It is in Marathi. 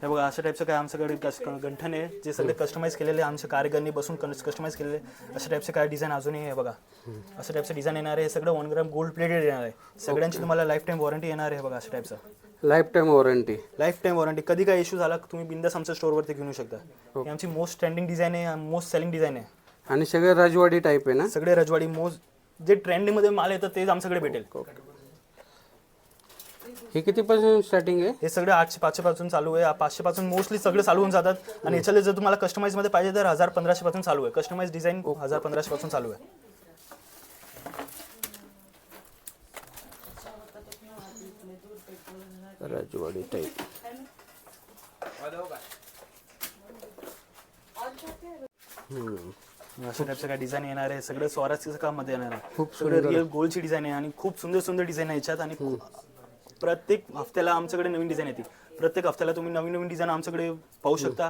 हे बघा अशा टाईपचं काय आमच्याकडे गंठन आहे जे सगळे कस्टमाइज केलेले आमच्या कारिगरनी बसून कस्टमाइज केलेले. अशा टाईपचे काय डिझाईन अजूनही आहे बघा. अशा टाईपचं डिझाईन येणार आहे. सगळं 1 ग्राम गोल्ड प्लेटेड येणार आहे. सगळ्यांची तुम्हाला लाईफ टाईम वॉरंटी येणार आहे. बघा अशा टाईपचं life time warranty. Life time warranty. कधी काय इश्यू झाला तुम्ही बिंदास आमच्या स्टोअरवरती घेऊन शकता. ही आमची मोस्ट ट्रेंडिंग डिझाईन आहे. मोस्ट सेलिंग डिझाईन आहे. आणि सगळे राजवाडी टाईप आहे ना. सगळे रजवाडी मोस्ट जे ट्रेंडिंगमध्ये माल येतं तेच आमच्याकडे भेटेल. हे कितीपासून स्टार्टिंग आहे. हे सगळे 800-500 पासून चालू आहे. 500 पासून मोस्टली सगळे चालू होऊन जातात. आणि याच्याला जर तुम्हाला कस्टमाइज मध्ये पाहिजे तर 1000-1500 पासून चालू आहे. कस्टमाइज डिझाईन 1000-1500 पासून चालू आहे. राजवाडी टाईप. अशा टाईपचं काय डिझाईन येणार आहे. सगळं स्वराजचं काम मध्ये येणार आहे. खूप सगळं रिअल गोल्डची डिझाईन आहे आणि खूप सुंदर सुंदर डिझाईन आहे याच्यात. आणि प्रत्येक हफ्त्याला आमच्याकडे नवीन डिझाईन येते. प्रत्येक हफ्त्याला तुम्ही नवीन नवीन डिझाईन आमच्याकडे पाहू शकता.